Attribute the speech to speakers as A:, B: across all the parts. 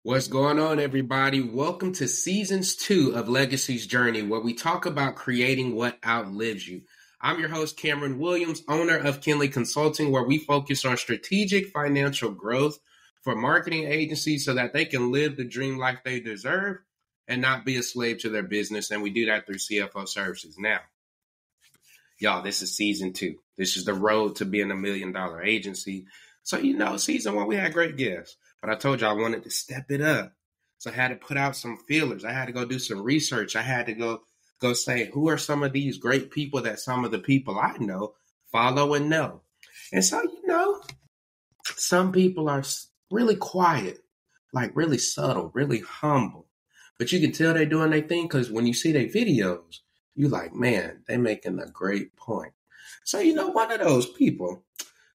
A: What's going on, everybody? Welcome to Seasons 2 of Legacy's Journey, where we talk about creating what outlives you. I'm your host, Cameron Williams, owner of Kinley Consulting, where we focus on strategic financial growth for marketing agencies so that they can live the dream life they deserve and not be a slave to their business. And we do that through CFO services. Now, y'all, this is Season 2. This is the road to being $1 million agency. So, Season 1, we had great guests. But I told you I wanted to step it up. So I had to put out some feelers. I had to go do some research. I had to go say, who are some of these great people that some of the people I know follow and know? And so, some people are really quiet, like really subtle, really humble. But you can tell they're doing their thing because when you see their videos, you're like, man, they're making a great point. So, one of those people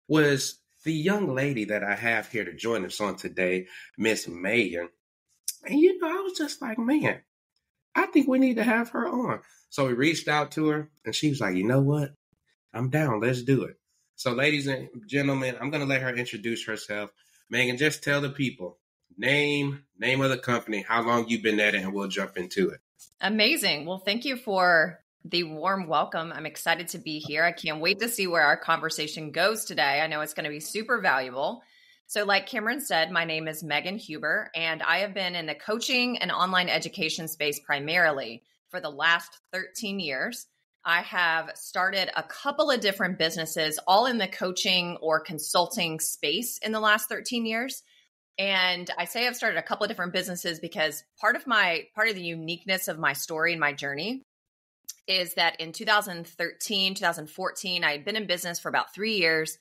A: was the young lady that I have here to join us on today, Miss Megan. And I was just like, man, I think we need to have her on. So we reached out to her and she was like, you know what? I'm down. Let's do it. So ladies and gentlemen, I'm going to let her introduce herself. Megan, just tell the people, name of the company, how long you've been at it, and we'll jump into it.
B: Amazing. Well, thank you for the warm welcome. I'm excited to be here. I can't wait to see where our conversation goes today. I know it's going to be super valuable. So like Cameron said, my name is Megan Huber, and I have been in the coaching and online education space primarily for the last 13 years. I have started a couple of different businesses, all in the coaching or consulting space in the last 13 years. And I say I've started a couple of different businesses because part of the uniqueness of my story and my journey is that in 2013, 2014, I had been in business for about 3 years,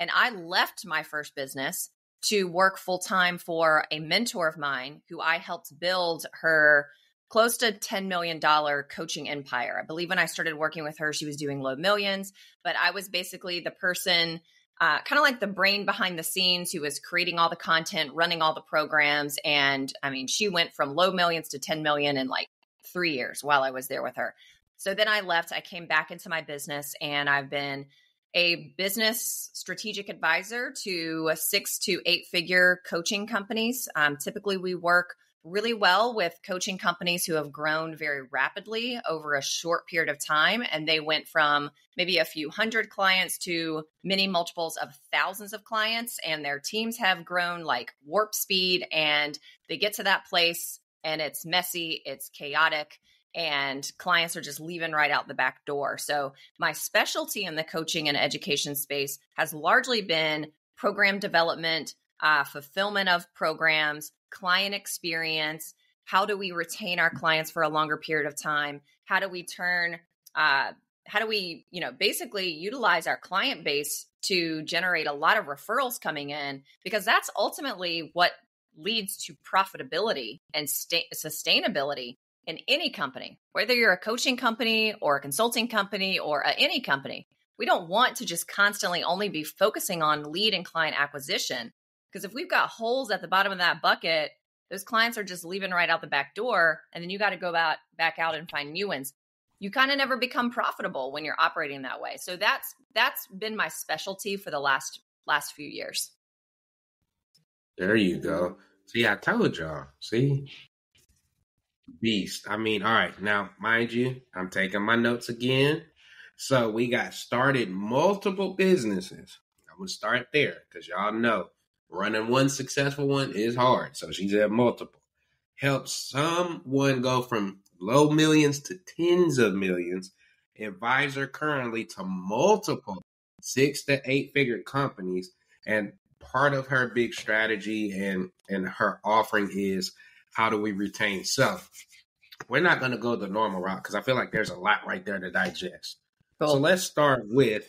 B: and I left my first business to work full-time for a mentor of mine who I helped build her close to $10 million coaching empire. I believe when I started working with her, she was doing low millions, but I was basically the person, kind of like the brain behind the scenes who was creating all the content, running all the programs. And I mean, she went from low millions to 10 million in like 3 years while I was there with her. So then I left, I came back into my business, and I've been a business strategic advisor to 6 to 8 figure coaching companies. Typically, we work really well with coaching companies who have grown very rapidly over a short period of time. And they went from maybe a few hundred clients to many multiples of thousands of clients. And their teams have grown like warp speed. And they get to that place and it's messy, it's chaotic, and clients are just leaving right out the back door. So my specialty in the coaching and education space has largely been program development, fulfillment of programs, client experience. How do we retain our clients for a longer period of time? How do we basically utilize our client base to generate a lot of referrals coming in? Because that's ultimately what leads to profitability and sustainability in any company, whether you're a coaching company or a consulting company or any company. We don't want to just constantly only be focusing on lead and client acquisition, because if we've got holes at the bottom of that bucket, those clients are just leaving right out the back door, and then you got to go back out and find new ones. You kind of never become profitable when you're operating that way. So that's been my specialty for the last few years.
A: There you go. See, I told y'all. See? Beast. I mean, all right. Now, mind you, I'm taking my notes again. So we got started multiple businesses. I'm going to start there because y'all know running one successful one is hard. So she's at multiple. Help someone go from low millions to tens of millions. Advisor currently to multiple 6 to 8 figure companies. And part of her big strategy and her offering is, how do we retain? So we're not going to go the normal route because I feel like there's a lot right there to digest. Cool. So let's start with,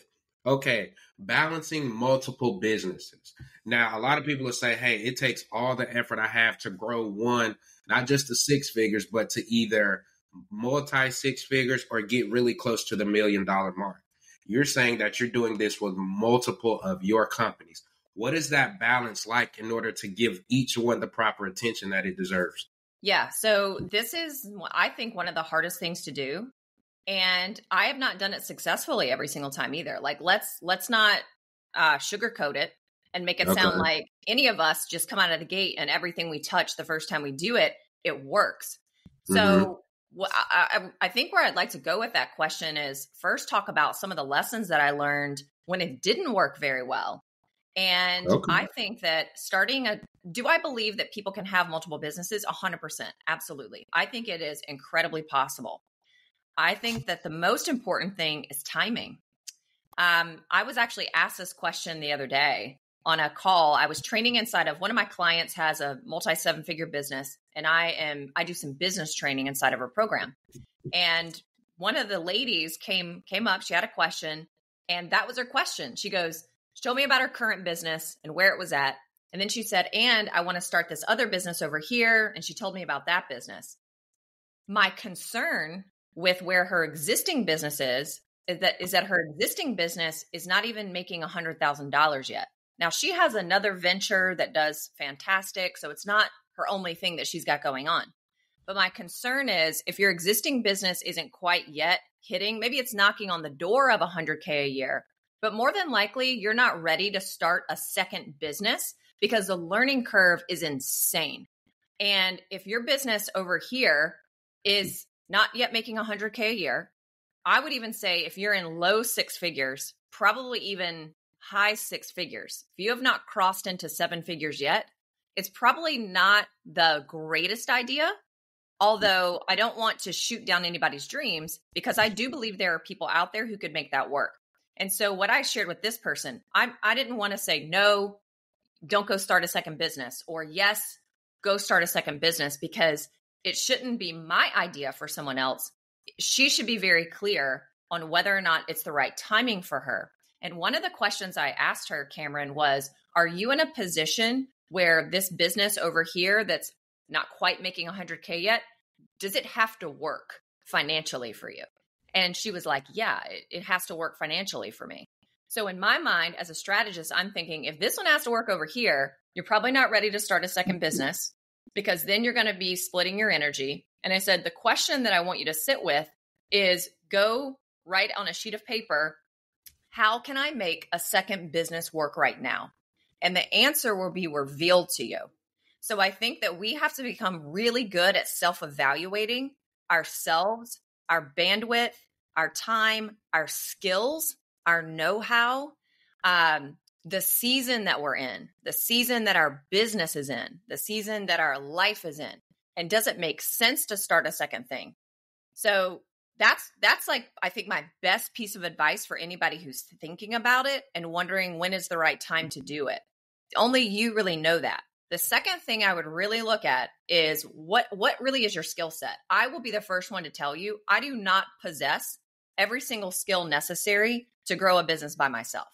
A: balancing multiple businesses. Now, a lot of people will say, hey, it takes all the effort I have to grow one, not just the 6 figures, but to either multi 6 figures or get really close to the $1 million mark. You're saying that you're doing this with multiple of your companies. What is that balance like in order to give each one the proper attention that it deserves?
B: Yeah. So this is, I think, one of the hardest things to do. And I have not done it successfully every single time either. Like, let's not sugarcoat it. and make it sound
A: Okay.
B: like any of us just come out of the gate and everything we touch the first time we do it, it works.
A: Mm-hmm.
B: So I think where I'd like to go with that question is first talk about some of the lessons that I learned when it didn't work very well. And
A: Okay.
B: I think that do I believe that people can have multiple businesses? 100%. Absolutely. I think it is incredibly possible. I think that the most important thing is timing. I was actually asked this question the other day on a call. I was training inside of one of my clients has a multi 7-figure business, and I do some business training inside of her program. And one of the ladies came up, she had a question, and that was her question. She goes, she told me about her current business and where it was at. And then she said, and I want to start this other business over here. And she told me about that business. My concern with where her existing business is that her existing business is not even making $100,000 yet. Now she has another venture that does fantastic. So it's not her only thing that she's got going on. But my concern is if your existing business isn't quite yet hitting, maybe it's knocking on the door of 100K a year, but more than likely you're not ready to start a second business because the learning curve is insane. And if your business over here is not yet making 100K a year, I would even say if you're in low 6 figures, probably even high 6 figures, if you have not crossed into 7 figures yet, it's probably not the greatest idea. Although I don't want to shoot down anybody's dreams because I do believe there are people out there who could make that work. And so what I shared with this person, I didn't want to say, no, don't go start a second business, or yes, go start a second business, because it shouldn't be my idea for someone else. She should be very clear on whether or not it's the right timing for her. And one of the questions I asked her, Cameron, was, are you in a position where this business over here that's not quite making 100K yet, does it have to work financially for you? And she was like, yeah, it has to work financially for me. So in my mind, as a strategist, I'm thinking if this one has to work over here, you're probably not ready to start a second business because then you're going to be splitting your energy. And I said, the question that I want you to sit with is go write on a sheet of paper, how can I make a second business work right now? And the answer will be revealed to you. So I think that we have to become really good at self-evaluating ourselves, our bandwidth, our time, our skills, our know-how, the season that we're in, the season that our business is in, the season that our life is in. And does it make sense to start a second thing? So that's like, I think, my best piece of advice for anybody who's thinking about it and wondering when is the right time to do it. Only you really know that. The second thing I would really look at is what really is your skill set. I will be the first one to tell you, I do not possess every single skill necessary to grow a business by myself.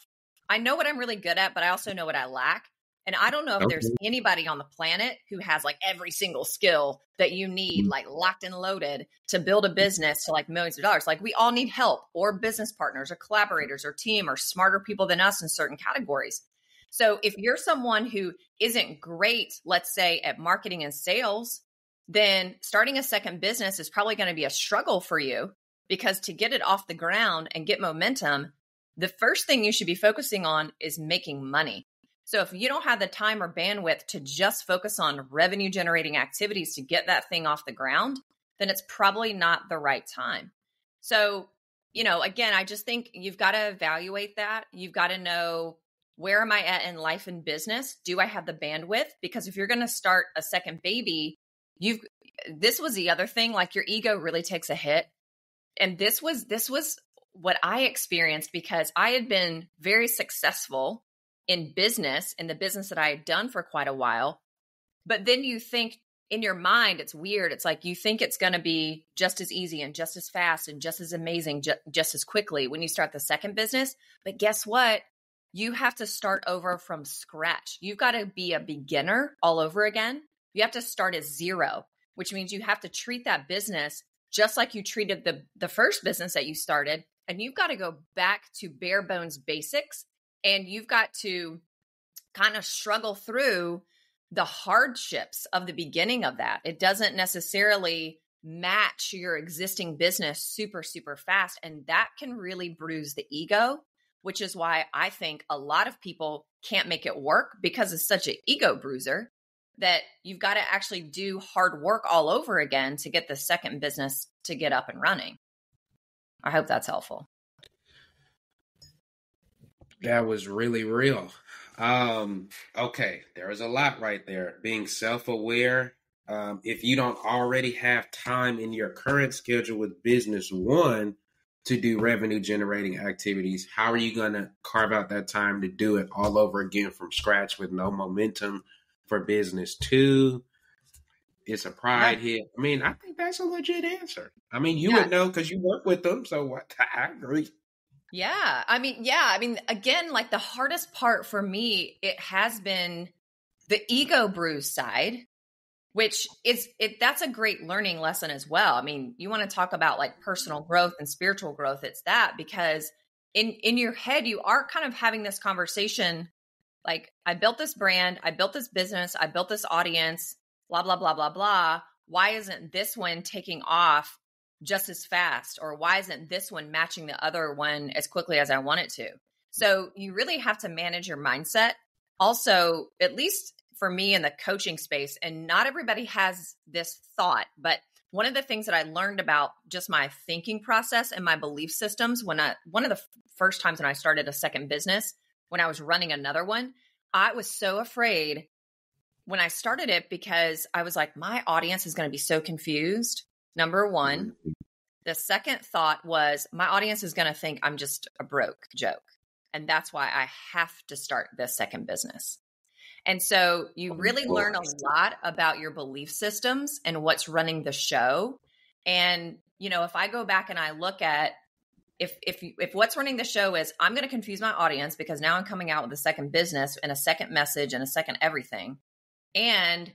B: I know what I'm really good at, but I also know what I lack. And I don't know if there's anybody on the planet who has like every single skill that you need, like locked and loaded to build a business to like millions of dollars. Like we all need help or business partners or collaborators or team or smarter people than us in certain categories. So if you're someone who isn't great, let's say at marketing and sales, then starting a second business is probably going to be a struggle for you, because to get it off the ground and get momentum, the first thing you should be focusing on is making money. So if you don't have the time or bandwidth to just focus on revenue generating activities to get that thing off the ground, then it's probably not the right time. So, again, I just think you've got to evaluate that. You've got to know, where am I at in life and business? Do I have the bandwidth? Because if you're going to start a second baby, this was the other thing, like your ego really takes a hit. And this was what I experienced because I had been very successful in business, in the business that I had done for quite a while. But then you think in your mind, it's weird. It's like you think it's going to be just as easy and just as fast and just as amazing, just as quickly when you start the second business. But guess what? You have to start over from scratch. You've got to be a beginner all over again. You have to start at zero, which means you have to treat that business just like you treated the first business that you started. And you've got to go back to bare bones basics. And you've got to kind of struggle through the hardships of the beginning of that. It doesn't necessarily match your existing business super, super fast. And that can really bruise the ego which is why I think a lot of people can't make it work because it's such an ego bruiser that you've got to actually do hard work all over again to get the second business to get up and running. I hope that's helpful.
A: That was really real. Okay, there was a lot right there. Being self-aware. If you don't already have time in your current schedule with business one to do revenue generating activities, how are you going to carve out that time to do it all over again from scratch with no momentum for business two? It's a pride hit. I mean, I think that's a legit answer. I mean, you would know because you work with them. So what? I agree.
B: Yeah. I mean, again, like the hardest part for me, it has been the ego bruise side, which that's a great learning lesson as well. I mean, you want to talk about like personal growth and spiritual growth. It's that, because in your head, you are kind of having this conversation. Like, I built this brand, I built this business, I built this audience, blah, blah, blah, blah, blah. Why isn't this one taking off just as fast? Or why isn't this one matching the other one as quickly as I want it to? So you really have to manage your mindset. Also, at least for me in the coaching space, and not everybody has this thought, but one of the things that I learned about just my thinking process and my belief systems one of the first times when I started a second business, when I was running another one, I was so afraid when I started it because I was like, my audience is going to be so confused. Number one. The second thought was my audience is going to think I'm just a broke joke. And that's why I have to start this second business. And so you really learn a lot about your belief systems and what's running the show. And, you know, if I go back and I look at if what's running the show is I'm going to confuse my audience because now I'm coming out with a second business and a second message and a second everything. And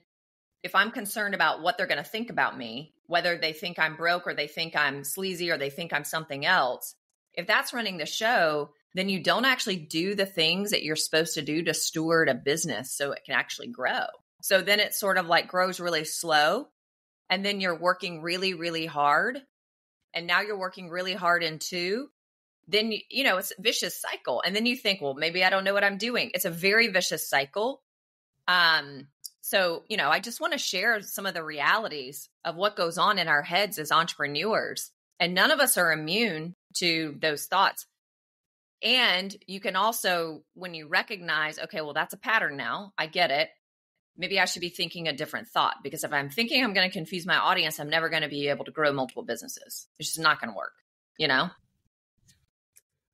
B: if I'm concerned about what they're going to think about me, whether they think I'm broke or they think I'm sleazy or they think I'm something else, if that's running the show, then you don't actually do the things that you're supposed to do to steward a business so it can actually grow. So then it sort of like grows really slow. And then you're working really, really hard. And now you're working really hard in two. Then, you know, it's a vicious cycle. And then you think, well, maybe I don't know what I'm doing. It's a very vicious cycle. So, you know, I just want to share some of the realities of what goes on in our heads as entrepreneurs. And none of us are immune to those thoughts. And you can also, when you recognize, okay, well, that's a pattern now. I get it. Maybe I should be thinking a different thought, because if I'm thinking I'm going to confuse my audience, I'm never going to be able to grow multiple businesses. It's just not going to work, you know?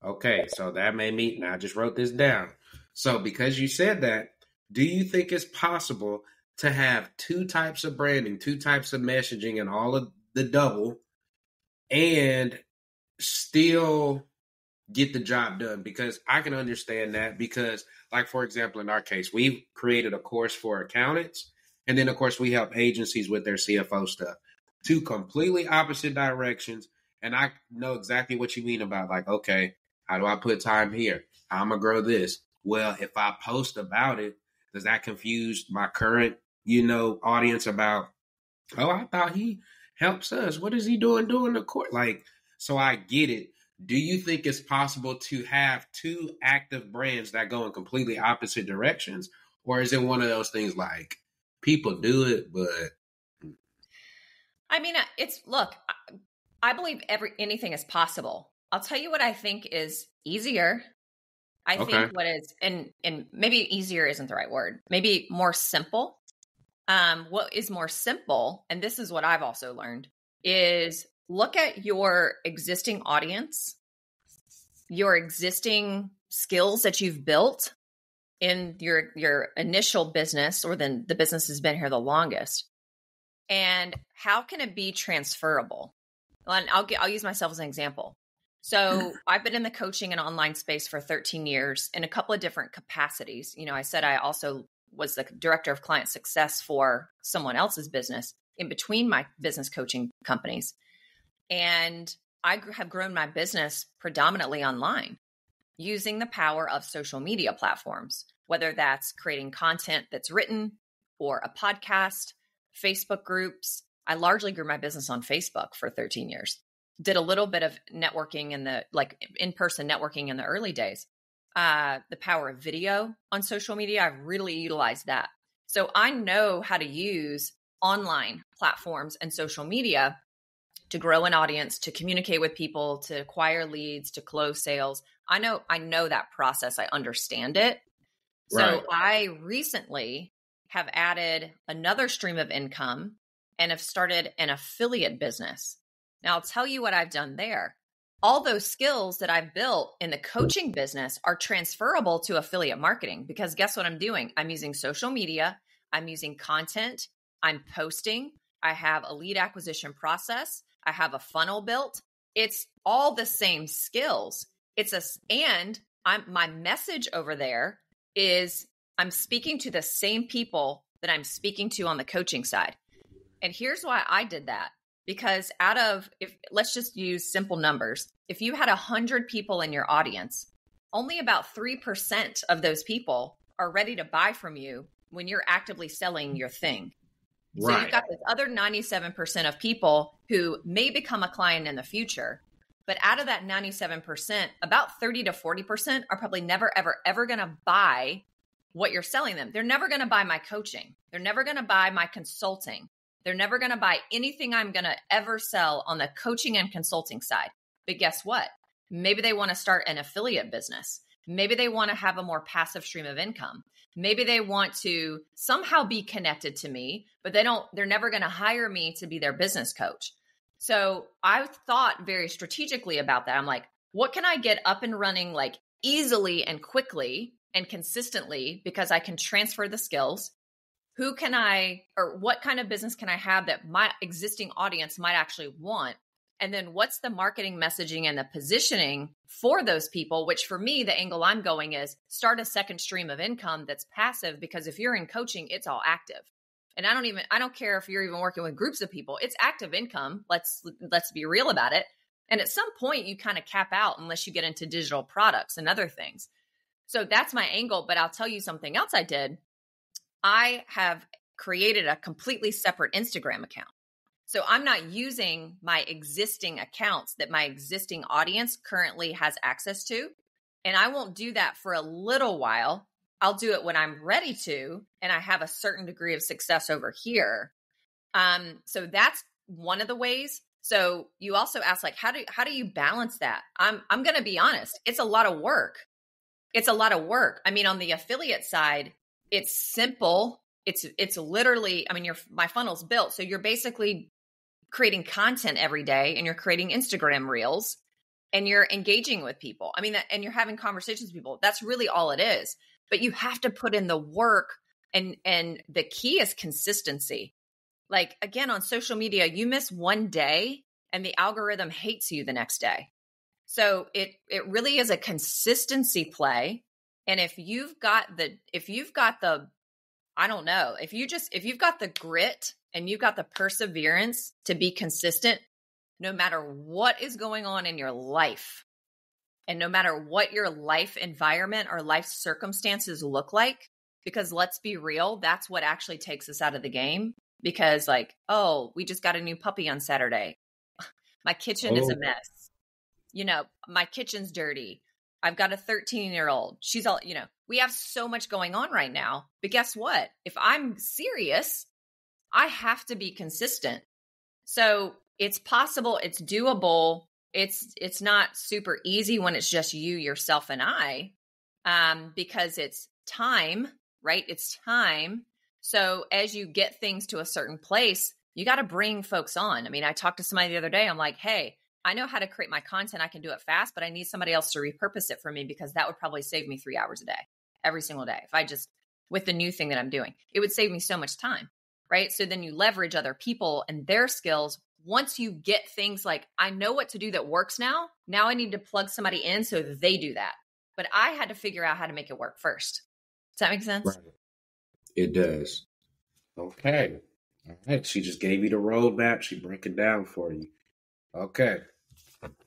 A: Okay, so that made me, and I just wrote this down. So because you said that, do you think it's possible to have two types of branding, two types of messaging, and all of the double, and still get the job done? Because I can understand that, because like, for example, in our case, we've created a course for accountants. And then of course we help agencies with their CFO stuff. Two completely opposite directions. And I know exactly what you mean about, like, okay, how do I put time here? How am I grow this? Well, if I post about it, does that confuse my current, audience about, oh, I thought he helps us. What is he doing the court? Like, so I get it. Do you think it's possible to have two active brands that go in completely opposite directions? Or is it one of those things like people do it, but...
B: I mean, look, I believe anything is possible. I'll tell you what I think is easier. I think what is, and maybe easier isn't the right word, maybe more simple. What is more simple, and this is what I've also learned, is look at your existing audience, your existing skills that you've built in your initial business, or then the business has been here the longest, and how can it be transferable? And I'll use myself as an example. So I've been in the coaching and online space for 13 years in a couple of different capacities. I said I also was the director of client success for someone else's business in between my business coaching companies. And I have grown my business predominantly online using the power of social media platforms, whether that's creating content that's written or a podcast, Facebook groups. I largely grew my business on Facebook for 13 years. did a little bit of networking in the in-person networking in the early days. The power of video on social media, I've really utilized that. So I know how to use online platforms and social media to grow an audience, to communicate with people, to acquire leads, to close sales. I know that process. I understand it. So
A: Right.
B: I recently have added another stream of income and have started an affiliate business. Now I'll tell you what I've done there. All those skills that I've built in the coaching business are transferable to affiliate marketing, because guess what I'm doing? I'm using social media. I'm using content. I'm posting. I have a lead acquisition process. I have a funnel built. It's all the same skills. My message over there is I'm speaking to the same people that I'm speaking to on the coaching side. And here's why I did that. Because let's just use simple numbers. If you had 100 people in your audience, only about 3% of those people are ready to buy from you when you're actively selling your thing.
A: Right.
B: So you've got this other 97% of people who may become a client in the future. But out of that 97%, about 30 to 40% are probably never, ever, ever going to buy what you're selling them. They're never going to buy my coaching. They're never going to buy my consulting. They're never going to buy anything I'm going to ever sell on the coaching and consulting side. But guess what? Maybe they want to start an affiliate business. Maybe they want to have a more passive stream of income. Maybe they want to somehow be connected to me, but they're never going to hire me to be their business coach. So I thought very strategically about that. I'm like, what can I get up and running like easily and quickly and consistently, because I can transfer the skills? What kind of business can I have that my existing audience might actually want? And then what's the marketing messaging and the positioning for those people? Which for me, the angle I'm going is start a second stream of income that's passive, because if you're in coaching, it's all active. And I don't care if you're even working with groups of people, it's active income. Let's be real about it. And at some point you kind of cap out unless you get into digital products and other things. So that's my angle. But I'll tell you something else I did. I have created a completely separate Instagram account. So I'm not using my existing accounts that my existing audience currently has access to. And I won't do that for a little while. I'll do it when I'm ready to, and I have a certain degree of success over here. So that's one of the ways. So you also asked, like, how do you balance that? I'm going to be honest. It's a lot of work. I mean, on the affiliate side, it's simple. It's literally, I mean, my funnel's built. So you're basically creating content every day, and you're creating Instagram reels, and you're engaging with people. I mean, and you're having conversations with people. That's really all it is. But you have to put in the work, and the key is consistency. Like, again, on social media, you miss one day and the algorithm hates you the next day. So it really is a consistency play. And if you've got the I don't know, if you've got the grit and you've got the perseverance to be consistent, no matter what is going on in your life, and no matter what your life environment or life circumstances look like, because let's be real, that's what actually takes us out of the game. Because like, oh, we just got a new puppy on Saturday. My kitchen is a mess. My kitchen's dirty. I've got a 13-year-old. She's all, we have so much going on right now. But guess what? If I'm serious, I have to be consistent. So it's possible, it's doable. It's not super easy when it's just you, yourself, and I, because it's time, right? It's time. So as you get things to a certain place, you got to bring folks on. I mean, I talked to somebody the other day. I'm like, hey, I know how to create my content. I can do it fast, but I need somebody else to repurpose it for me, because that would probably save me 3 hours a day, every single day. If I just, with the new thing that I'm doing, it would save me so much time, right? So then you leverage other people and their skills. Once you get things like, I know what to do that works now I need to plug somebody in so that they do that. But I had to figure out how to make it work first. Does that make sense?
A: Right. It does. Okay. All right. She just gave you the roadmap. She broke it down for you. Okay.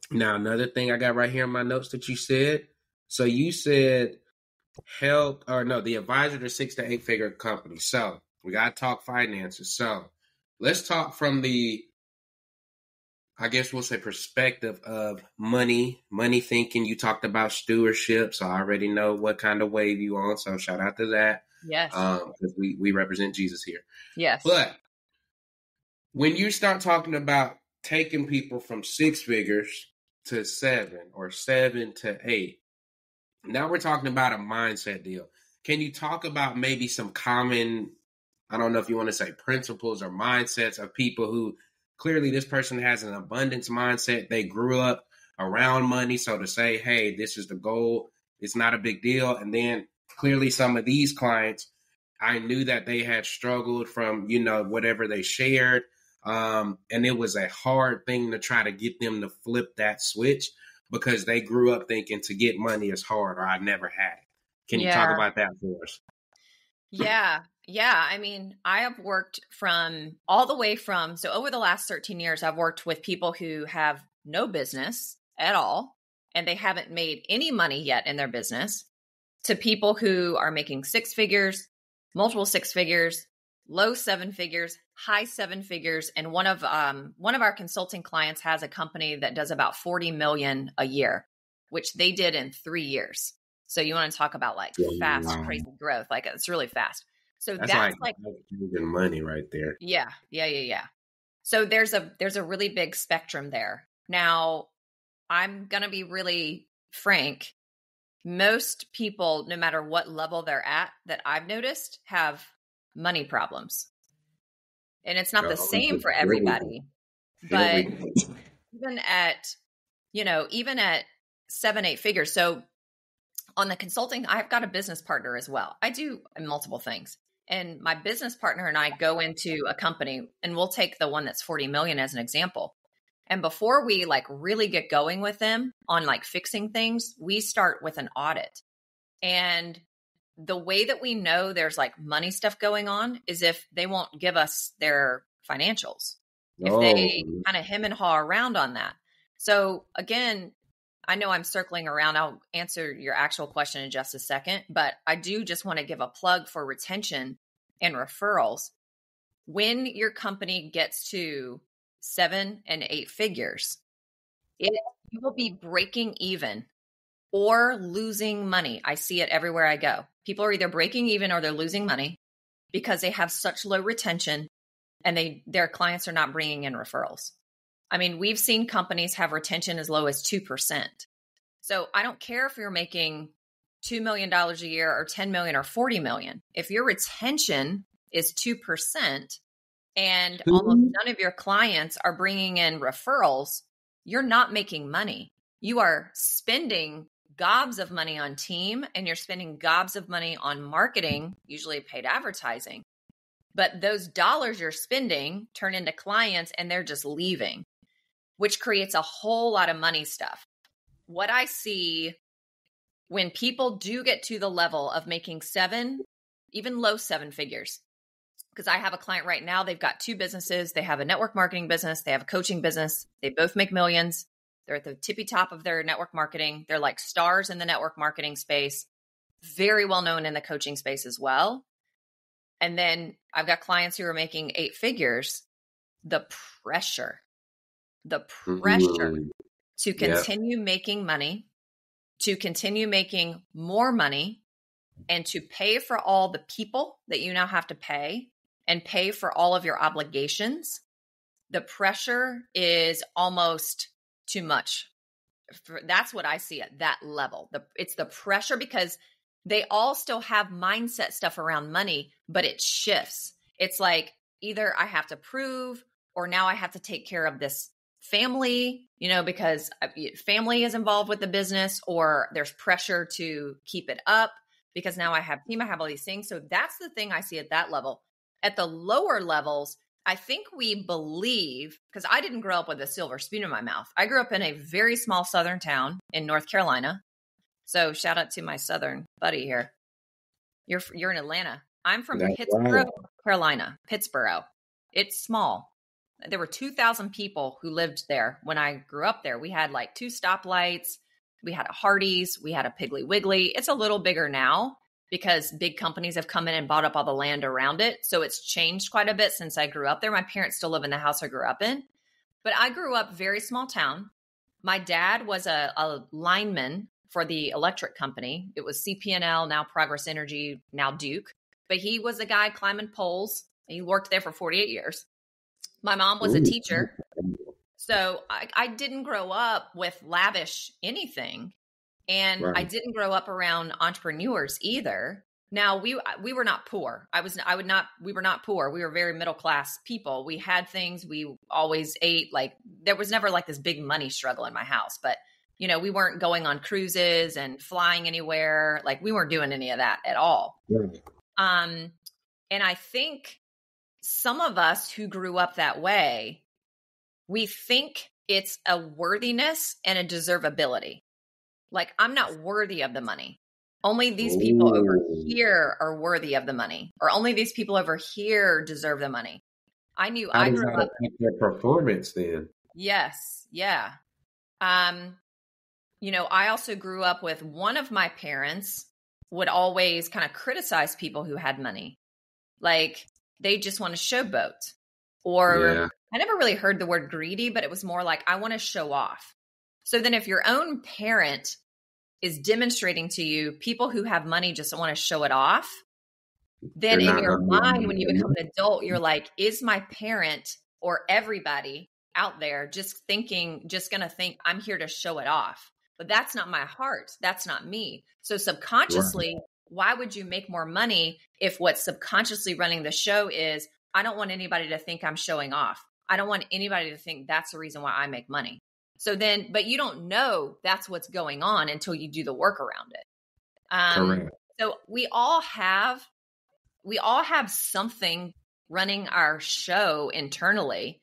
A: Now, another thing I got right here in my notes that you said. So you said the advisor to 6 to 8 figure company. So we got to talk finances. So let's talk from the I guess we'll say perspective of money thinking. You talked about stewardship, so I already know what kind of wave you on. So shout out to that.
B: Yes.
A: Because we represent Jesus here.
B: Yes.
A: But when you start talking about taking people from six figures to seven or 7 to 8, now we're talking about a mindset deal. Can you talk about maybe some common, I don't know if you want to say principles or mindsets of people who clearly this person has an abundance mindset. They grew up around money. So to say, hey, this is the goal, it's not a big deal. And then clearly some of these clients, I knew that they had struggled from, whatever they shared. And it was a hard thing to try to get them to flip that switch because they grew up thinking to get money is hard or I never had it. Can you talk
B: Yeah.
A: about that for us?
B: Yeah. Yeah. I mean, I have worked all the way from, so over the last 13 years, I've worked with people who have no business at all, and they haven't made any money yet in their business, to people who are making six figures, multiple six figures, low seven figures, high seven figures. And one of our consulting clients has a company that does about 40 million a year, which they did in 3 years. So you want to talk about like fast, crazy growth. Like it's really fast. So that's like
A: money right there.
B: Yeah. So there's a really big spectrum there. Now, I'm going to be really frank. Most people, no matter what level they're at, that I've noticed, have money problems. And it's not the same for everybody. But even at 7, 8 figures. So on the consulting, I've got a business partner as well. I do multiple things. And my business partner and I go into a company, and we'll take the one that's 40 million as an example. And before we like really get going with them on like fixing things, we start with an audit. And the way that we know there's like money stuff going on is if they won't give us their financials, if they kind of hem and haw around on that. So again, I know I'm circling around. I'll answer your actual question in just a second, but I do just want to give a plug for retention and referrals. When your company gets to 7 and 8 figures, you will be breaking even or losing money. I see it everywhere I go. People are either breaking even or they're losing money because they have such low retention and their clients are not bringing in referrals. I mean, we've seen companies have retention as low as 2%. So I don't care if you're making $2 million a year or 10 million or 40 million. If your retention is 2% and almost none of your clients are bringing in referrals, you're not making money. You are spending gobs of money on team and you're spending gobs of money on marketing, usually paid advertising. But those dollars you're spending turn into clients and they're just leaving, which creates a whole lot of money stuff. What I see when people do get to the level of making 7, even low 7 figures, because I have a client right now, they've got 2 businesses. They have a network marketing business. They have a coaching business. They both make millions. They're at the tippy top of their network marketing. They're like stars in the network marketing space, very well known in the coaching space as well. And then I've got clients who are making 8 figures. The pressure to continue making money, to continue making more money, and to pay for all the people that you now have to pay and pay for all of your obligations. The pressure is almost too much. That's what I see at that level. It's the pressure because they all still have mindset stuff around money, but it shifts. It's like either I have to prove or now I have to take care of this family, because family is involved with the business, or there's pressure to keep it up because now I have team, I have all these things. So that's the thing I see at that level. At the lower levels, I think we believe, because I didn't grow up with a silver spoon in my mouth. I grew up in a very small southern town in North Carolina. So shout out to my southern buddy here. You're in Atlanta. I'm from Pittsburgh, Carolina. Pittsburgh. It's small. There were 2,000 people who lived there when I grew up there. We had like 2 stoplights. We had a Hardee's. We had a Piggly Wiggly. It's a little bigger now because big companies have come in and bought up all the land around it. So it's changed quite a bit since I grew up there. My parents still live in the house I grew up in. But I grew up very small town. My dad was a lineman for the electric company. It was CP&L, now Progress Energy, now Duke. But he was a guy climbing poles. He worked there for 48 years. My mom was a
A: Ooh.
B: teacher. So I didn't grow up with lavish anything. And I
A: Right.
B: didn't grow up around entrepreneurs either. Now we were not poor. We were not poor. We were very middle class people. We had things. We always ate. Like there was never like this big money struggle in my house. But we weren't going on cruises and flying anywhere. Like we weren't doing any of that at all.
A: Right.
B: And I think some of us who grew up that way, we think it's a worthiness and a deservability. Like, I'm not worthy of the money. Only these people over here are worthy of the money, or only these people over here deserve the money. I knew
A: How
B: I
A: does
B: grew
A: that
B: up.
A: affect their performance then?
B: Yes. Yeah. I also grew up with one of my parents would always kind of criticize people who had money. Like they just want to showboat. Or
A: Yeah.
B: I never really heard the word greedy, but it was more like, I want to show off. So then if your own parent is demonstrating to you people who have money just want to show it off, then
A: They're
B: in
A: not
B: your
A: going to
B: mind, when you
A: be
B: become an adult, you're like, is my parent or everybody out there just going to think I'm here to show it off? But that's not my heart. That's not me. So subconsciously, why would you make more money if what's subconsciously running the show is, I don't want anybody to think I'm showing off. I don't want anybody to think that's the reason why I make money. So then, but you don't know that's what's going on until you do the work around it.
A: Correct.
B: So we all have something running our show internally.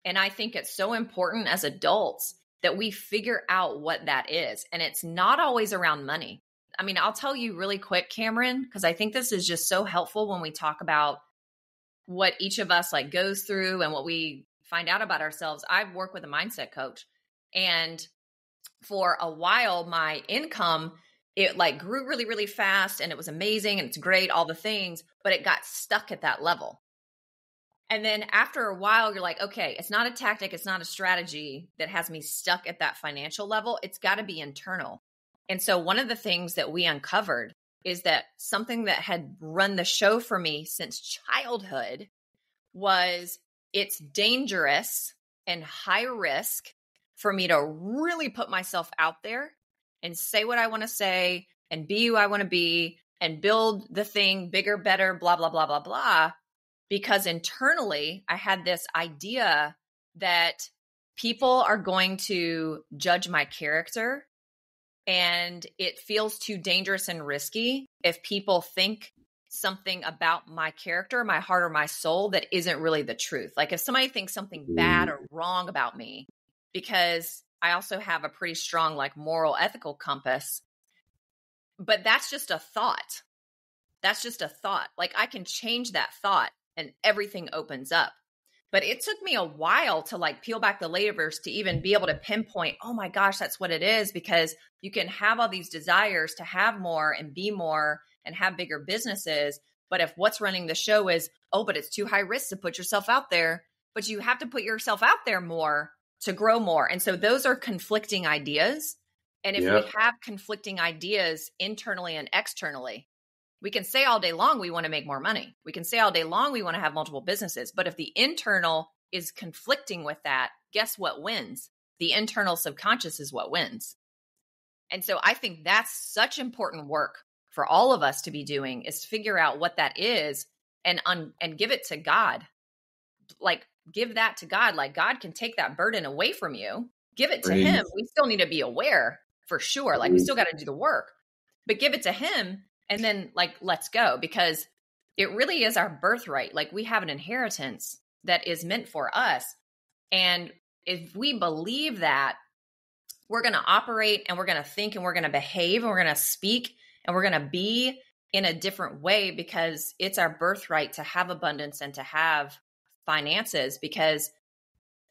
B: And I think it's so important as adults that we figure out what that is. And it's not always around money. I mean, I'll tell you really quick, Cameron, because I think this is just so helpful when we talk about what each of us like goes through and what we find out about ourselves. I work with a mindset coach, and for a while, my income, it like grew really, really fast and it was amazing and it's great, all the things, but it got stuck at that level. And then after a while, you're like, okay, it's not a tactic. It's not a strategy that has me stuck at that financial level. It's got to be internal. And so one of the things that we uncovered is that something that had run the show for me since childhood was it's dangerous and high risk for me to really put myself out there and say what I want to say and be who I want to be and build the thing bigger, better, blah, blah, blah, blah, blah. Because internally, I had this idea that people are going to judge my character, and it feels too dangerous and risky if people think something about my character, my heart, or my soul that isn't really the truth. Like if somebody thinks something bad or wrong about me, because I also have a pretty strong like moral ethical compass, but that's just a thought. That's just a thought. Like I can change that thought and everything opens up. But it took me a while to like peel back the layers to even be able to pinpoint, oh my gosh, that's what it is. Because you can have all these desires to have more and be more and have bigger businesses. But if what's running the show is, oh, but it's too high risk to put yourself out there, but you have to put yourself out there more to grow more. And so those are conflicting ideas. And if we have conflicting ideas internally and externally, we can say all day long we want to make more money. We can say all day long we want to have multiple businesses. But if the internal is conflicting with that, guess what wins? The internal subconscious is what wins. And so I think that's such important work for all of us to be doing, is figure out what that is and give it to God. Like give that to God. Like God can take that burden away from you. Give it to him. We still need to be aware for sure. Like we still got to do the work, but give it to him. And then like, let's go, because it really is our birthright. Like we have an inheritance that is meant for us. And if we believe that, we're going to operate and we're going to think and we're going to behave and we're going to speak and we're going to be in a different way, because it's our birthright to have abundance and to have finances, because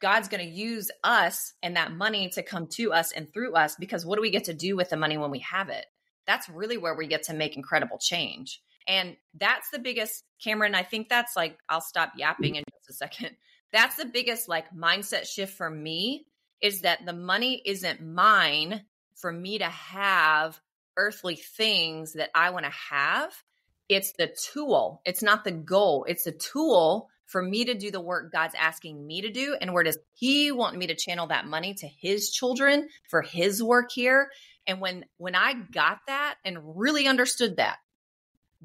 B: God's going to use us and that money to come to us and through us. Because what do we get to do with the money when we have it? That's really where we get to make incredible change. And that's the biggest, Cameron, I think that's like, I'll stop yapping in just a second. that's the biggest like mindset shift for me, is that the money isn't mine for me to have earthly things that I want to have. It's the tool. It's not the goal. It's a tool for me to do the work God's asking me to do. And where does he want me to channel that money to his children for his work here? And when I got that and really understood that,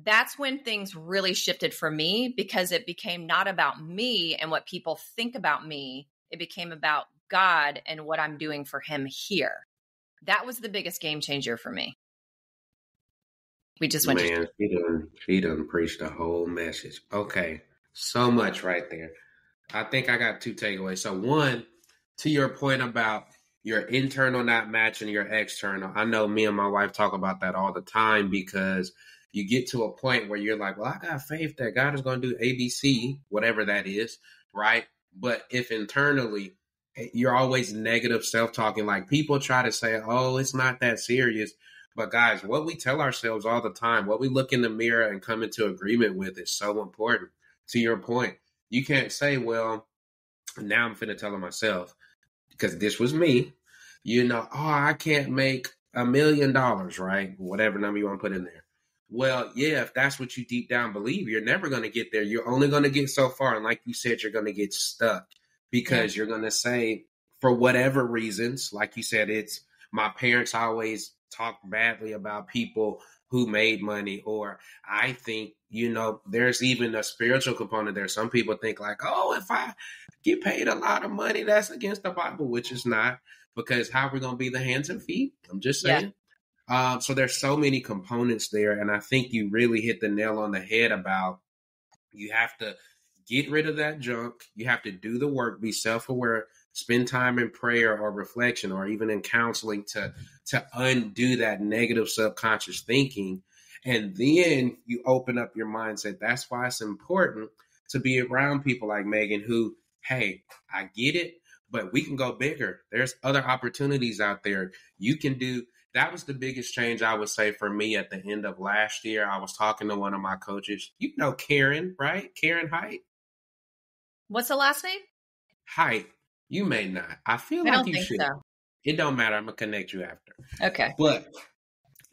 B: that's when things really shifted for me, because it became not about me and what people think about me. It became about God and what I'm doing for him here. That was the biggest game changer for me. We just went
A: Man, she done preached the whole message. Okay, so much right there. I think I got two takeaways. So one, to your point about your internal not matching your external. I know me and my wife talk about that all the time, because you get to a point where you're like, well, I got faith that God is going to do ABC, whatever that is, right? But if internally you're always negative self-talking, like people try to say, oh, it's not that serious. But guys, what we tell ourselves all the time, what we look in the mirror and come into agreement with is so important. To your point, you can't say, well, now I'm finna tell myself, because this was me, oh, I can't make $1 million, right? Whatever number you want to put in there. Well, yeah, if that's what you deep down believe, you're never going to get there. You're only going to get so far. And like you said, you're going to get stuck, because you're going to say, for whatever reasons, like you said, it's my parents always talk badly about people who made money, or I think, there's even a spiritual component there. Some people think like, oh, if I get paid a lot of money, that's against the Bible, which is not, because how are we going to be the hands and feet? I'm just saying. So there's so many components there. And I think you really hit the nail on the head about, you have to get rid of that junk. You have to do the work, be self-aware, spend time in prayer or reflection, or even in counseling to undo that negative subconscious thinking. And then you open up your mindset. That's why it's important to be around people like Megan, who, hey, I get it, but we can go bigger. There's other opportunities out there. You can do. That was the biggest change, I would say, for me at the end of last year. I was talking to one of my coaches. You know Karen, right? Karen Height.
B: What's the last name?
A: Height. You may not. I feel
B: I
A: like
B: don't
A: you
B: think
A: should.
B: so.
A: It don't matter. I'm going to connect you after.
B: Okay.
A: But,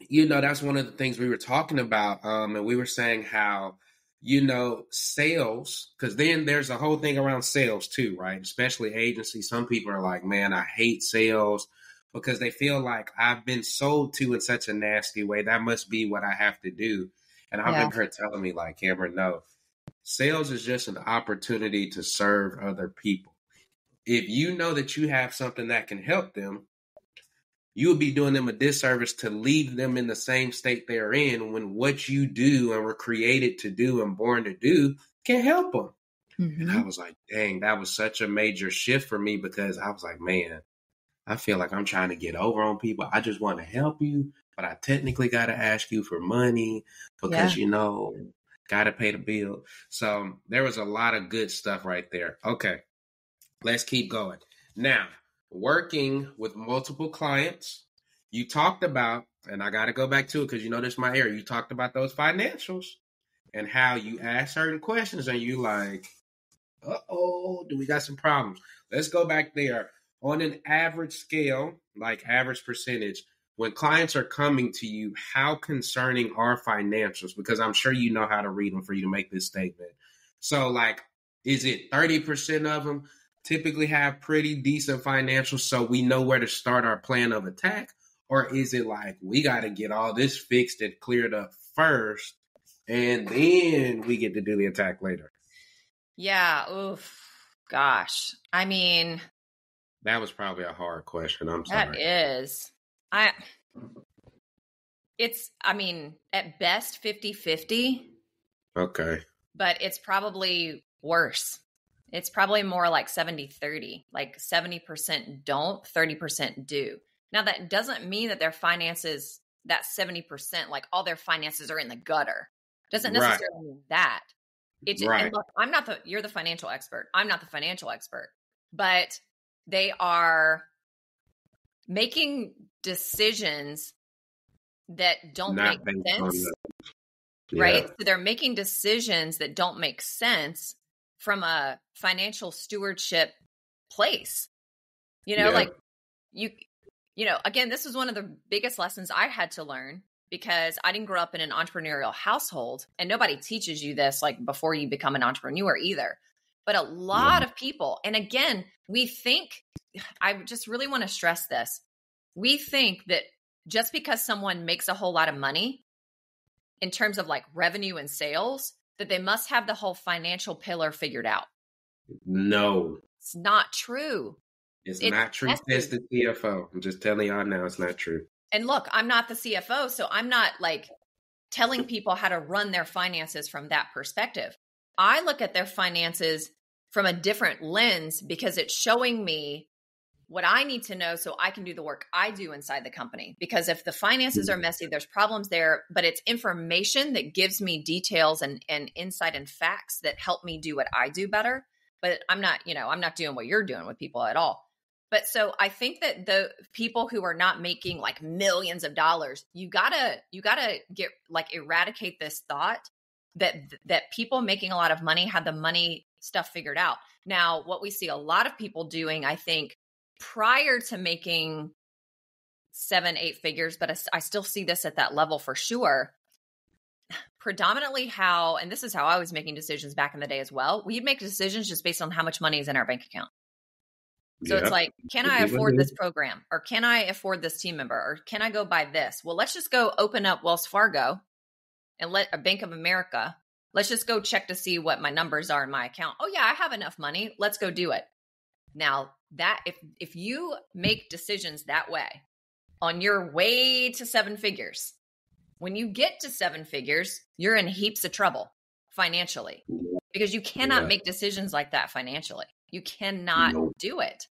A: that's one of the things we were talking about. And we were saying how, sales, because then there's a whole thing around sales too, right? Especially agencies. Some people are like, man, I hate sales, because they feel like I've been sold to in such a nasty way. That must be what I have to do. And I remember her telling me, like, Cameron, no, sales is just an opportunity to serve other people. If you know that you have something that can help them, you would be doing them a disservice to leave them in the same state they're in, when what you do and were created to do and born to do can help them. Mm-hmm. And I was like, dang, that was such a major shift for me, because I was like, man, I feel like I'm trying to get over on people. I just want to help you, but I technically got to ask you for money because, got to pay the bill. So there was a lot of good stuff right there. Okay, let's keep going. Now, working with multiple clients, you talked about, and I got to go back to it because this is my area. You talked about those financials and how you ask certain questions and you like, uh-oh, do we got some problems? Let's go back there. On an average scale, like average percentage, when clients are coming to you, how concerning are financials? Because I'm sure you know how to read them for you to make this statement. So, like, is it 30% of them typically have pretty decent financials, so we know where to start our plan of attack? Or is it like, we got to get all this fixed and cleared up first, and then we get to do the attack later?
B: Yeah. Oof. Gosh. I mean,
A: that was probably a hard question. I'm sorry.
B: That is. At best 50-50.
A: Okay.
B: But it's probably worse. It's probably more like 70-30. Like 70% don't, 30% do. Now, that doesn't mean that their finances, that 70%, like all their finances are in the gutter. Doesn't necessarily mean that. And look, you're the financial expert. I'm not the financial expert. But they are making decisions that don't make sense, right? So they're making decisions that don't make sense from a financial stewardship place.
A: Yeah.
B: Like again, this was one of the biggest lessons I had to learn because I didn't grow up in an entrepreneurial household, and nobody teaches you this like before you become an entrepreneur either. But a lot of people, and again, we think, I just really want to stress this. We think that just because someone makes a whole lot of money in terms of like revenue and sales, that they must have the whole financial pillar figured out.
A: No.
B: It's not true.
A: It's not true. It's the CFO. I'm just telling y'all now, it's not true.
B: And look, I'm not the CFO, so I'm not like telling people how to run their finances from that perspective. I look at their finances from a different lens because it's showing me what I need to know so I can do the work I do inside the company. Because if the finances are messy, there's problems there, but it's information that gives me details and insight and facts that help me do what I do better. But I'm not doing what you're doing with people at all. But so I think that the people who are not making like millions of dollars, you gotta get like eradicate this thought that people making a lot of money have the money stuff figured out. Now, what we see a lot of people doing, I think, prior to making 7-8 figures, but I still see this at that level for sure. Predominantly and this is how I was making decisions back in the day as well. We'd make decisions just based on how much money is in our bank account. So it's like, can I afford this program? Or can I afford this team member? Or can I go buy this? Well, let's just go open up Wells Fargo and let a Bank of America. Let's just go check to see what my numbers are in my account. Oh yeah, I have enough money. Let's go do it. Now that if you make decisions that way on your way to 7 figures, when you get to 7 figures, you're in heaps of trouble financially because you cannot make decisions like that financially. You cannot do it.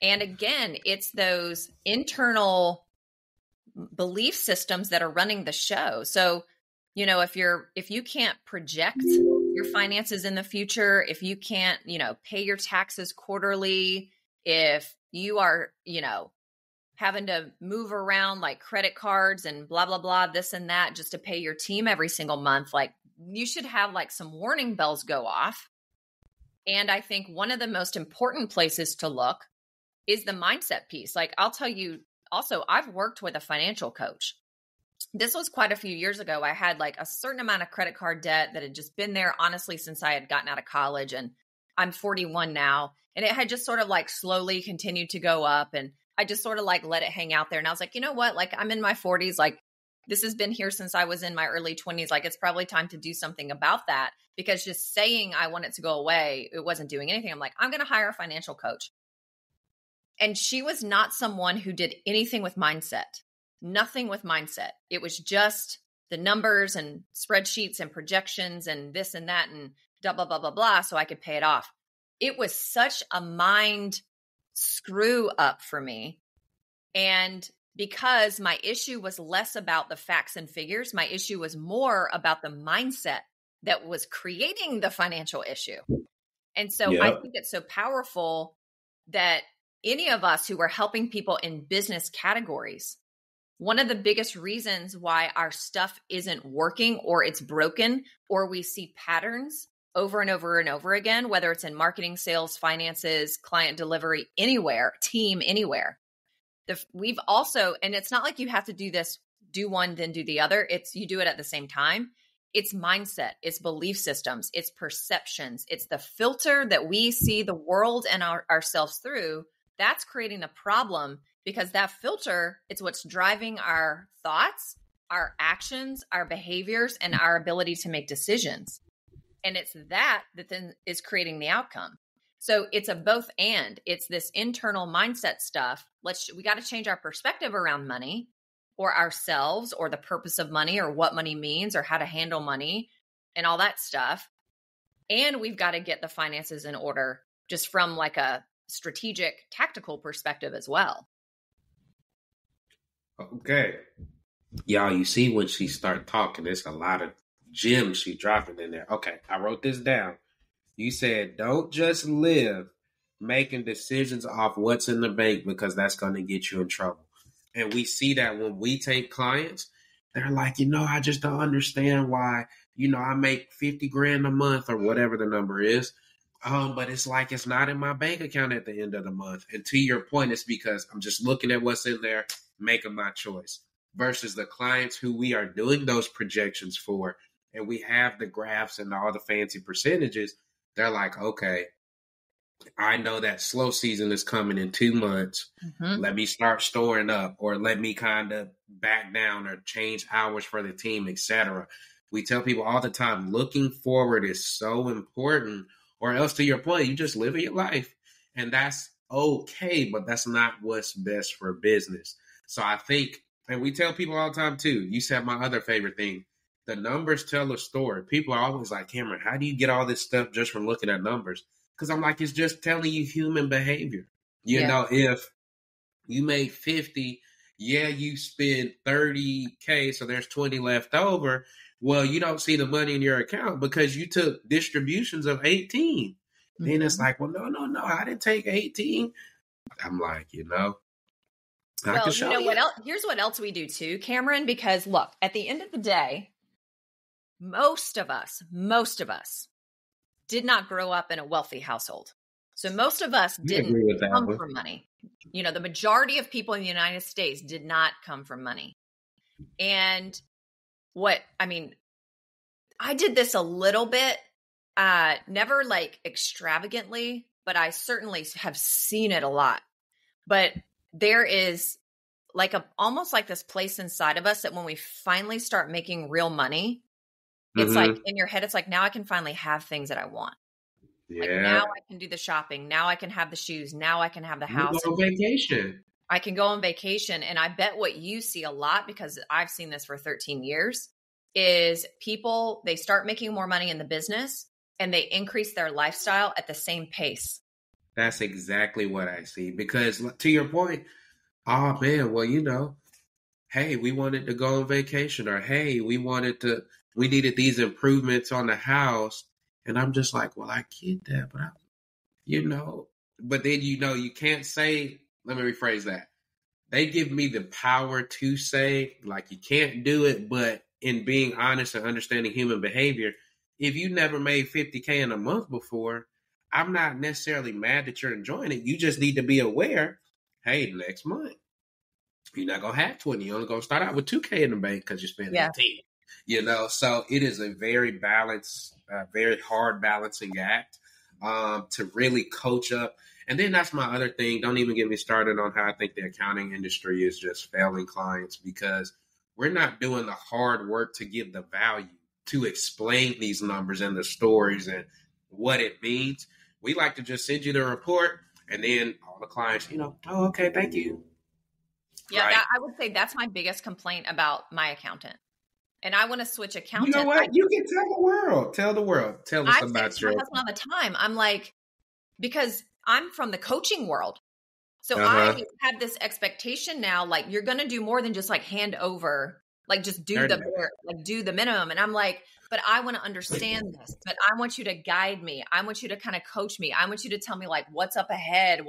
B: And again, it's those internal belief systems that are running the show. So, if you can't project your finances in the future, if you can't, pay your taxes quarterly, if you are, having to move around like credit cards and blah, blah, blah, this and that, just to pay your team every single month, like you should have like some warning bells go off. And I think one of the most important places to look is the mindset piece. Like I'll tell you also, I've worked with a financial coach. This was quite a few years ago. I had like a certain amount of credit card debt that had just been there, honestly, since I had gotten out of college, and I'm 41 now. And it had just sort of like slowly continued to go up. And I just sort of like let it hang out there. And I was like, you know what? Like I'm in my 40s, like this has been here since I was in my early 20s. Like it's probably time to do something about that, because just saying I want it to go away, it wasn't doing anything. I'm like, I'm going to hire a financial coach. And she was not someone who did anything with mindset, nothing with mindset. It was just the numbers and spreadsheets and projections and this and that and blah, blah, blah, blah, blah, so I could pay it off. It was such a mind screw up for me. And because my issue was less about the facts and figures, my issue was more about the mindset that was creating the financial issue. And so I think it's so powerful that any of us who are helping people in business categories, one of the biggest reasons why our stuff isn't working or it's broken or we see patterns over and over and over again, whether it's in marketing, sales, finances, client delivery, anywhere, team, anywhere. We've also, and it's not like you have to do one, then do the other. It's you do it at the same time. It's mindset, it's belief systems, it's perceptions, it's the filter that we see the world and ourselves through. That's creating the problem, because that filter, it's what's driving our thoughts, our actions, our behaviors, and our ability to make decisions. And it's that then is creating the outcome. So it's a both and. It's this internal mindset stuff. We got to change our perspective around money or ourselves or the purpose of money or what money means or how to handle money and all that stuff. And we've got to get the finances in order just from like a strategic, tactical perspective as well.
A: Okay. Y'all, you see when she start talking, there's a lot of gems she dropping in there. Okay, I wrote this down. You said, don't just live making decisions off what's in the bank, because that's going to get you in trouble. And we see that when we take clients, they're like, I just don't understand why I make 50 grand a month or whatever the number is. But it's like it's not in my bank account at the end of the month. And to your point, it's because I'm just looking at what's in there, making my choice. Versus the clients who we are doing those projections for, and we have the graphs and all the fancy percentages, they're like, okay, I know that slow season is coming in 2 months.
B: Mm-hmm.
A: Let me start storing up, or let me kind of back down or change hours for the team, etc. We tell people all the time, looking forward is so important, or else to your point, you just live your life. And that's okay, but that's not what's best for business. So I think, and we tell people all the time too, you said my other favorite thing, the numbers tell a story. People are always like, Cameron, how do you get all this stuff just from looking at numbers? Because I'm like, it's just telling you human behavior. You know, if you made 50, you spend 30K, so there's 20 left over. Well, you don't see the money in your account because you took distributions of 18. Mm-hmm. Then it's like, well, no, I didn't take 18. I'm like, I can show you.
B: What else? Here's what else we do too, Cameron, because look, at the end of the day, most of us did not grow up in a wealthy household. So most of us didn't come from money. The majority of people in the United States did not come from money. And I did this a little bit, never like extravagantly, but I certainly have seen it a lot. But there is like almost like this place inside of us that when we finally start making real money, it's like in your head, it's like, now I can finally have things that I want. Yeah. Like now I can do the shopping. Now I can have the shoes. Now I can have the house.
A: Go on vacation.
B: I can go on vacation. And I bet what you see a lot, because I've seen this for 13 years, is people, they start making more money in the business and they increase their lifestyle at the same pace.
A: That's exactly what I see. Because to your point, oh man, well, hey, we wanted to go on vacation, or hey, we needed these improvements on the house. And I'm just like, well, I get that, but but then, you can't say, let me rephrase that. They give me the power to say, like, you can't do it, but in being honest and understanding human behavior, if you never made 50K in a month before, I'm not necessarily mad that you're enjoying it. You just need to be aware, hey, next month, you're not going to have 20. You're only going to start out with 2K in the bank because you spent 18. So it is a very balanced, very hard balancing act to really coach up. And then that's my other thing. Don't even get me started on how I think the accounting industry is just failing clients, because we're not doing the hard work to give the value, to explain these numbers and the stories and what it means. We like to just send you the report, and then all the clients, oh, okay, thank you.
B: Yeah, right? I would say that's my biggest complaint about my accountant. And I want to switch accountant.
A: You know what? You can tell the world. Tell us about your.
B: I say to my husband all the time. I'm like, because I'm from the coaching world. So I have this expectation now, like, you're going to do more than just like hand over, like just do the minimum. And I'm like, but I want to understand this, but I want you to guide me. I want you to kind of coach me. I want you to tell me like what's up ahead,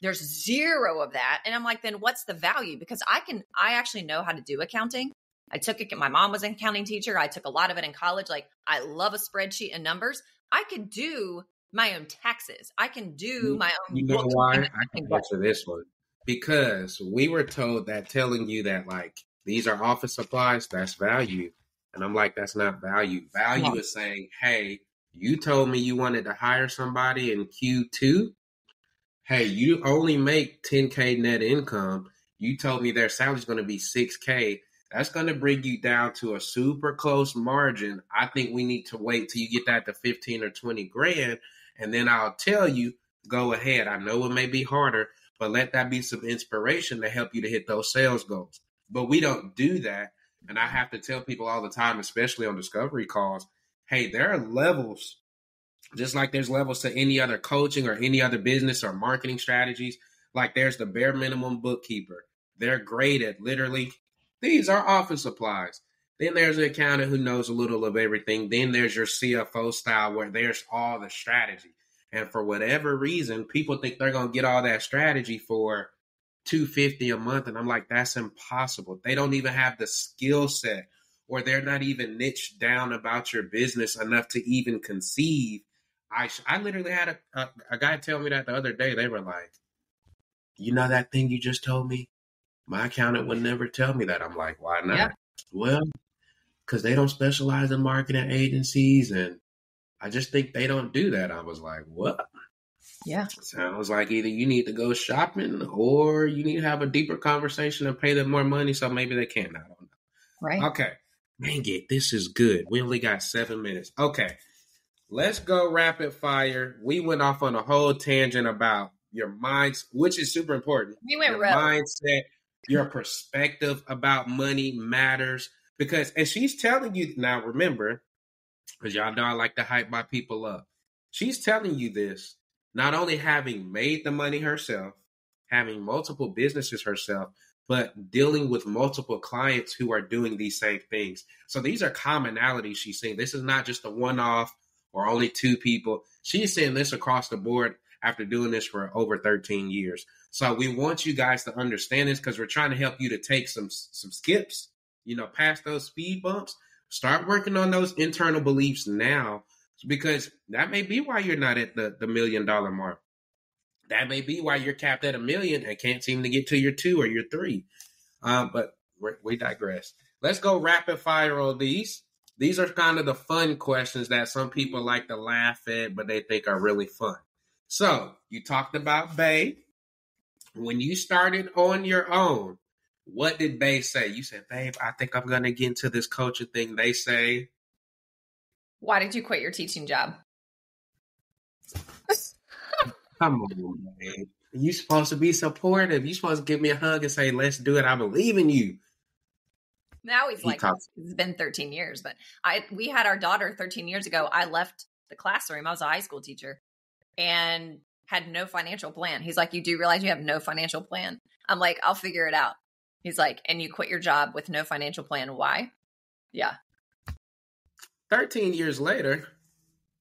B: there's zero of that. And I'm like, then what's the value? Because I actually know how to do accounting. I took it. My mom was an accounting teacher. I took a lot of it in college. Like, I love a spreadsheet and numbers. I could do my own taxes. I can do my own.
A: You know why? I can answer this one. Because we were told that telling you that, like, these are office supplies, that's value. And I'm like, that's not value. Value is saying, hey, you told me you wanted to hire somebody in Q2. Hey, you only make 10K net income. You told me their salary is going to be 6K. That's going to bring you down to a super close margin. I think we need to wait till you get that to 15 or 20 grand. And then I'll tell you, go ahead. I know it may be harder, but let that be some inspiration to help you to hit those sales goals. But we don't do that. And I have to tell people all the time, especially on discovery calls, hey, there are levels, just like there's levels to any other coaching or any other business or marketing strategies. Like, there's the bare minimum bookkeeper. They're great at literally, these are office supplies. Then there's an accountant who knows a little of everything. Then there's your CFO style where there's all the strategy. And for whatever reason, people think they're going to get all that strategy for $250 a month. And I'm like, that's impossible. They don't even have the skill set or they're not even niched down about your business enough to even conceive. I literally had a guy tell me that the other day. They were like, you know that thing you just told me? My accountant would never tell me that. I'm like, why not?
B: Yeah.
A: Well, because they don't specialize in marketing agencies, and I just think they don't do that. I was like, what?
B: Yeah.
A: Sounds like either you need to go shopping or you need to have a deeper conversation and pay them more money so maybe they can. I don't know.
B: Right.
A: Okay. Dang it. This is good. We only got 7 minutes. Okay. Let's go rapid fire. We went off on a whole tangent about your minds, which is super important.
B: We went
A: Your
B: rogue.
A: mindset, your perspective about money matters because, and she's telling you now, remember, because y'all know I like to hype my people up. She's telling you this, not only having made the money herself, having multiple businesses herself, but dealing with multiple clients who are doing these same things. So these are commonalities she's saying. This is not just a one-off or only 2 people. She's saying this across the board after doing this for over 13 years. So we want you guys to understand this because we're trying to help you to take some skips, past those speed bumps. Start working on those internal beliefs now because that may be why you're not at the $1 million mark. That may be why you're capped at $1 million and can't seem to get to your 2 or your 3. But we digress. Let's go rapid fire on these. These are kind of the fun questions that some people like to laugh at, but they think are really fun. So you talked about Babe. When you started on your own, what did Babe say? You said, babe, I think I'm going to get into this coaching thing. They say,
B: why did you quit your teaching job?
A: come on, babe. You're supposed to be supportive. You're supposed to give me a hug and say, let's do it. I believe in you.
B: Now he's like, it's been 13 years, but we had our daughter 13 years ago. I left the classroom. I was a high school teacher and had no financial plan. He's like, you do realize you have no financial plan? I'm like, I'll figure it out. He's like, and you quit your job with no financial plan. Why? Yeah.
A: 13 years later.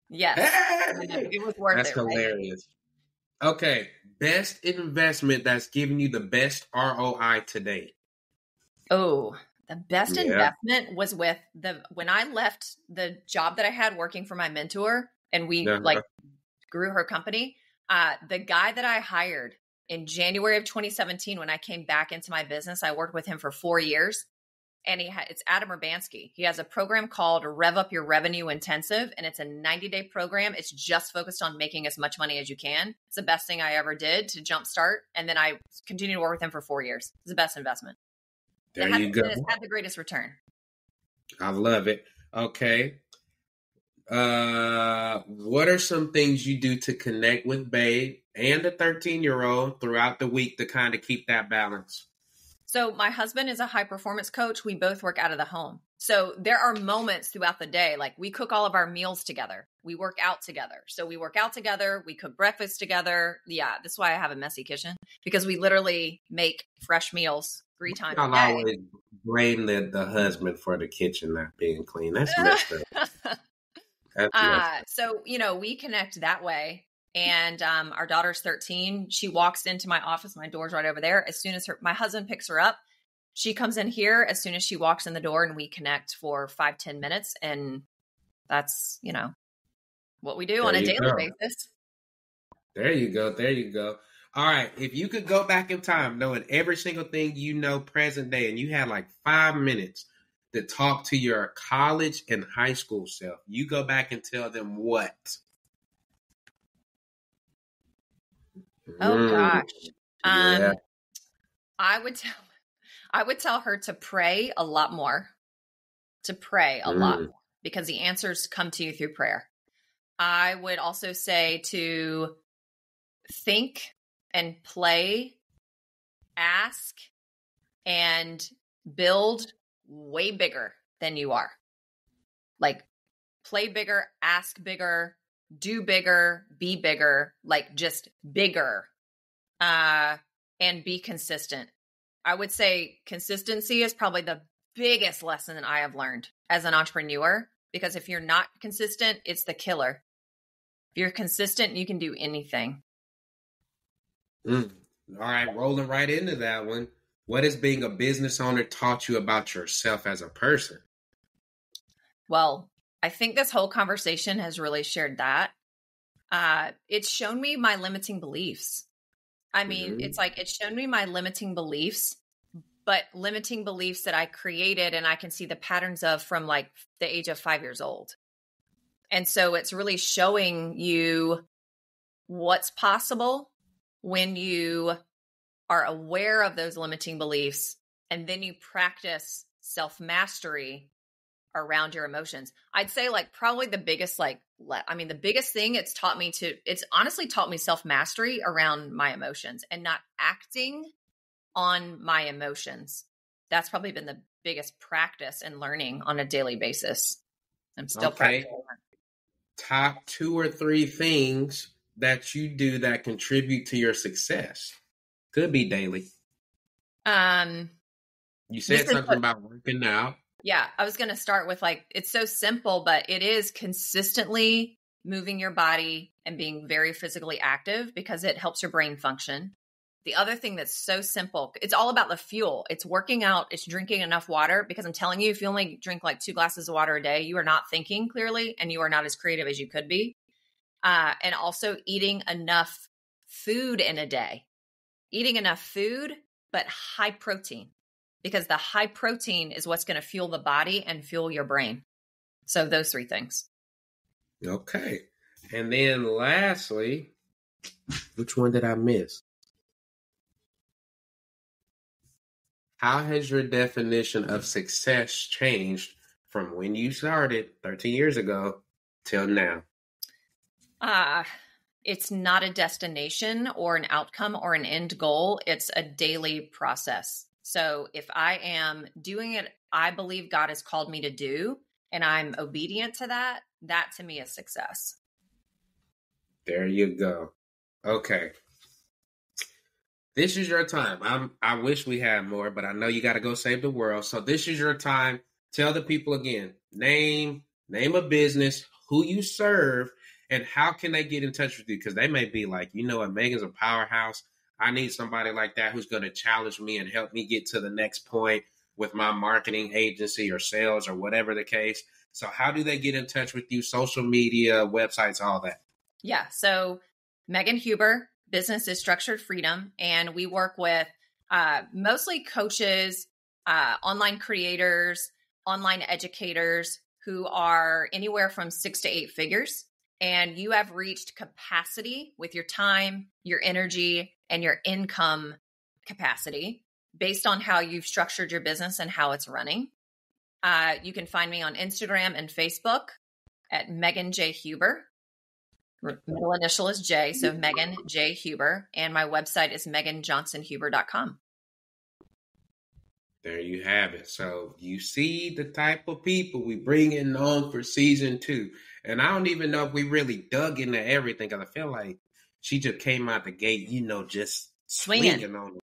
B: Yes.
A: Hey!
B: It was worth
A: That's
B: it.
A: That's hilarious. Right? Okay. Best investment that's giving you the best ROI today.
B: Oh, the best investment was when I left the job that I had working for my mentor and we grew her company. The guy that I hired in January of 2017, when I came back into my business, I worked with him for 4 years, and it's Adam Urbanski. He has a program called Rev Up Your Revenue Intensive, and it's a 90-day program. It's just focused on making as much money as you can. It's the best thing I ever did to jumpstart, and then I continued to work with him for 4 years. It's the best investment.
A: There you go.
B: It's had the greatest return.
A: I love it. Okay. What are some things you do to connect with Babe and the 13-year-old throughout the week to kind of keep that balance?
B: So my husband is a high performance coach. We both work out of the home. So there are moments throughout the day, like we cook all of our meals together. We work out together. So we work out together. We cook breakfast together. Yeah, that's why I have a messy kitchen, because we literally make fresh meals 3 times a day.
A: I'll always blame the husband for the kitchen not being clean. That's messed up.
B: So, we connect that way. And our daughter's 13. She walks into my office. My door's right over there. As soon as my husband picks her up, she comes in here as soon as she walks in the door, and we connect for 5-10 minutes. And that's, what we do on a daily basis.
A: There you go. There you go. All right. If you could go back in time, knowing every single thing present day, and you had like 5 minutes to talk to your college and high school self, you go back and tell them what?
B: Oh gosh. Yeah. I would tell her to pray a lot more. Lot more, because the answers come to you through prayer. I would also say to think and play, ask, and build way bigger than you are. Like, play bigger, ask bigger, do bigger, be bigger, like just bigger, and be consistent. I would say consistency is probably the biggest lesson that I have learned as an entrepreneur, because if you're not consistent, it's the killer. If you're consistent, you can do anything.
A: All right, rolling right into that one. What has being a business owner taught you about yourself as a person?
B: Well, I think this whole conversation has really shared that. It's shown me my limiting beliefs. I mean,
A: Mm-hmm.
B: it's like it's shown me my limiting beliefs, but limiting beliefs that I created and I can see the patterns of from like the age of 5 years old. And so it's really showing you what's possible when you are aware of those limiting beliefs and then you practice self-mastery around your emotions. I'd say like probably the biggest the biggest thing it's honestly taught me self-mastery around my emotions and not acting on my emotions. That's probably been the biggest practice and learning on a daily basis. I'm still
A: Okay.
B: practicing.
A: Top 2 or 3 things that you do that contribute to your success. Could be daily. You said something about working out.
B: Yeah, I was going to start with like, it's so simple, but it is consistently moving your body and being very physically active because it helps your brain function. The other thing that's so simple, it's all about the fuel. It's working out, it's drinking enough water because I'm telling you, if you only drink like 2 glasses of water a day, you are not thinking clearly and you are not as creative as you could be. And also eating enough food in a day. Eating enough food, but high protein. Because the high protein is what's going to fuel the body and fuel your brain. So those 3 things.
A: Okay. And then lastly, which one did I miss? How has your definition of success changed from when you started 13 years ago till now?
B: It's not a destination or an outcome or an end goal. It's a daily process. So if I am doing it, I believe God has called me to do, and I'm obedient to that, that to me is success.
A: There you go. Okay. This is your time. I wish we had more, but I know you got to go save the world. So this is your time. Tell the people again, name a business, who you serve, and how can they get in touch with you? Because they may be like, you know what, Megan's a powerhouse. I need somebody like that who's going to challenge me and help me get to the next point with my marketing agency or sales or whatever the case. So how do they get in touch with you? Social media, websites, all that.
B: Yeah. So Megan Huber, Business is Structured Freedom. And we work with mostly coaches, online creators, online educators who are anywhere from 6 to 8 figures. And you have reached capacity with your time, your energy, and your income capacity based on how you've structured your business and how it's running. You can find me on Instagram and Facebook at Megan J. Huber. Middle initial is J, so Megan J. Huber. And my website is meganjohnsonhuber.com.
A: There you have it. So you see the type of people we bring in on for season 2. And I don't even know if we really dug into everything because I feel like she just came out the gate, just swinging on it.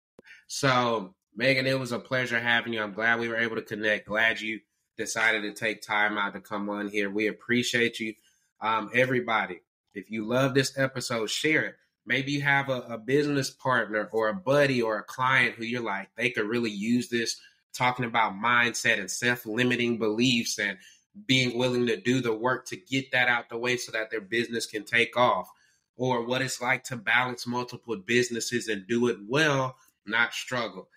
A: So, Megan, it was a pleasure having you. I'm glad we were able to connect. Glad you decided to take time out to come on here. We appreciate you. Everybody, if you love this episode, share it. Maybe you have a business partner or a buddy or a client who you're like, they could really use this, talking about mindset and self-limiting beliefs and being willing to do the work to get that out the way so that their business can take off, or what it's like to balance multiple businesses and do it well, not struggle.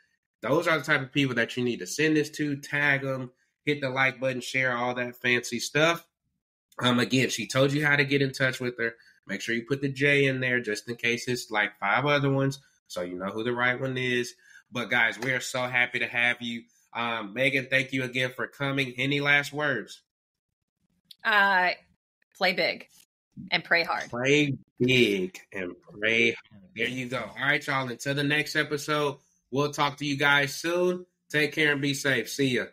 A: Those are the type of people that you need to send this to, tag them, hit the like button, share all that fancy stuff. Again, she told you how to get in touch with her. Make sure you put the J in there just in case it's like 5 other ones so you know who the right one is. But guys, we are so happy to have you. Megan, thank you again for coming. Any last words?
B: Play big and pray hard.
A: Play big and pray hard. There you go. All right, y'all. Until the next episode, we'll talk to you guys soon. Take care and be safe. See ya.